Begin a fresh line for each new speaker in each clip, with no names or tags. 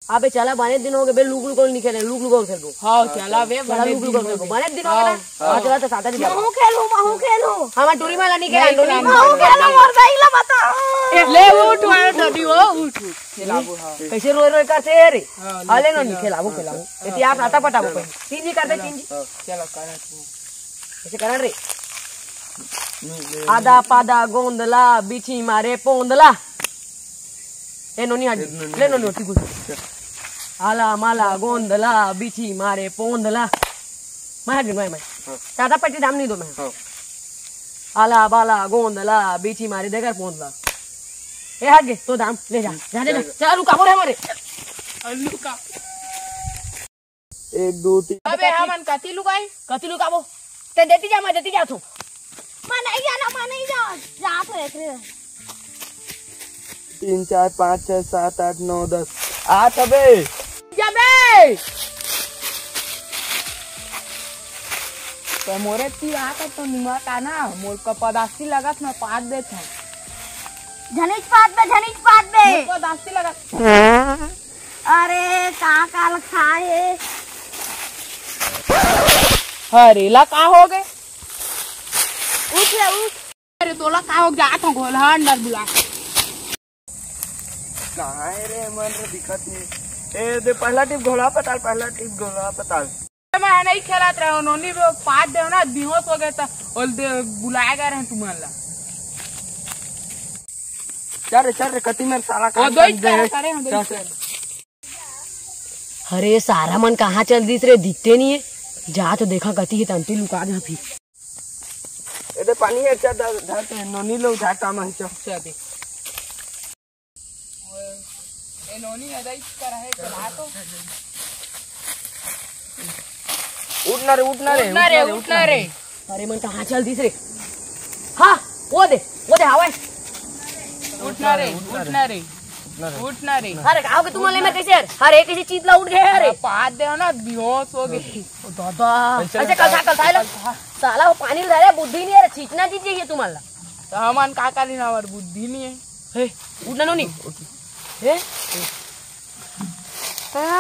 अबे चला बने दिन हो गए बे लुक लुक नहीं खेले लुक लुक खेल
हां चला बे
चला लुक लुक खेल बने दिन हो गए ना हां चला तो साथ ही
महू खेलू
हम टूरी माला नहीं खेला टूरी
महू खेलो मर गईला बता
ले उठ वाला डडी वो उठ खेलाबो हां
कैसे रोई रोई करते रे हाले नहीं खेलाबो एती आप आता पटाबो पे तीन जी करते तीन जी
चलो करा तू
ऐसे करा रे आधा पादा गोंदला बिछी मारे पोंदला ए नोनी हट ले नोनी उठी कुछ आला माला गोंदला बिछी मारे पोंदला मैं हट मैं ज्यादा पट्टी दाम नहीं दो मैं आला बाला गोंदला बिछी मारे देकर पोंदला ए हट गे तो दाम ले जा जा दे चल रुका बोले हमारे
लुका
1 2 3
अबे हमन कति
लुकाबो ते देती जा तू
माने जा जा तो देख रे
3 4 5 6 7 8 9 10 8 अबे
जबे
तो मोरे ती आका तो निमा का ना मोर का पदास्ती लागत ना पाद दे था
झनिच पात बे
मोर को दास्ती लागत
अरे का खाए
हरेला का हो गए
उठ
अरे तोला का हो जा तो घोला अंदर बुला
कहां है रे मन रे दिखत नहीं ए दे पहला टिप घोड़ा पताल
मैं नहीं खेलत रहे नोनी पाद दे ना बेहोश हो गए तो और बुलाया गए रहे तुम्हारा
चल रे कति में साला
ओ दो करे
अरे सारा मन कहाँ चल दिस रे दिखते नहीं है जा तो देखा कती है तंती लुका जा फिर
ए दे पानी है अच्छा धरते नोनी लोग उठा काम है
अच्छा दे ए नोनी हदाई कर है चला तो उठना रे
अरे मन कहाँ चल दिस रे हाँ वो दे हवा
उठना रे
अरे आओगे तुम वाले में कैसे यार अरे किसी चीज ला उठ गए अरे
पाद दे ना बेहोश हो गई
दादा अच्छा कल साला वो पानी ले रहा है बुद्धि नहीं है छींचना चीज चाहिए तुम्हारा
तो हमन का काली ना हमार बुद्धि नहीं है
उठना नो नहीं हे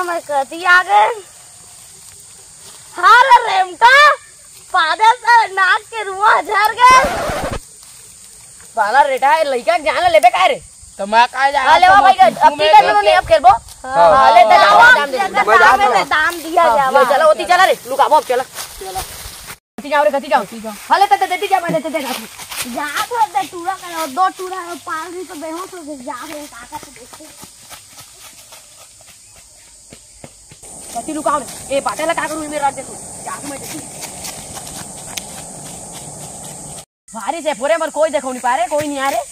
मैं कती आ गए हां रेमटा पागल से नाक के रुआ झर गए
साला रेटा है लइका जान लेबे का रे
तो मैं का जा
ले भाई अब ठीक है नहीं अब खेलबो हां ले
दाम दिया जावा
चलो ओती चला रे लुकाबो अब चला कती जाओ हां ले देती जा मैं देते
जा तो दे टूरा कर दो टूरा पाल रही तो बेहोश हो गए जा रे काका से देखते
कती लुकाओ रे ए पाटेला का करू मेरा रात देखो जा मैं देखी भारी से पूरे मर कोई देखो नहीं पा रहे कोई नहीं आ रहे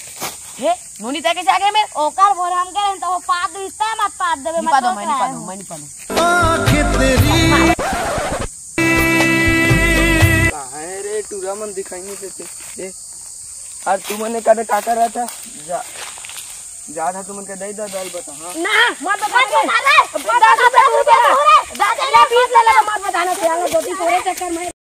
हे नोनी तय कैसे आ गए मैं
ओकर बोले हम करें तो वो पाद रिश्ता मत पाद देबे
मैं नहीं पादो
कहां है रे टूरा मन दिखाई नहीं देते ए और तू मने का कर रहा था जा था तुम के दई दाल बता हां
ना मत बता रे 10 रुपए दादा ले 20 ले ले मत बताना चाहिए दो तीन थोड़े चक्कर में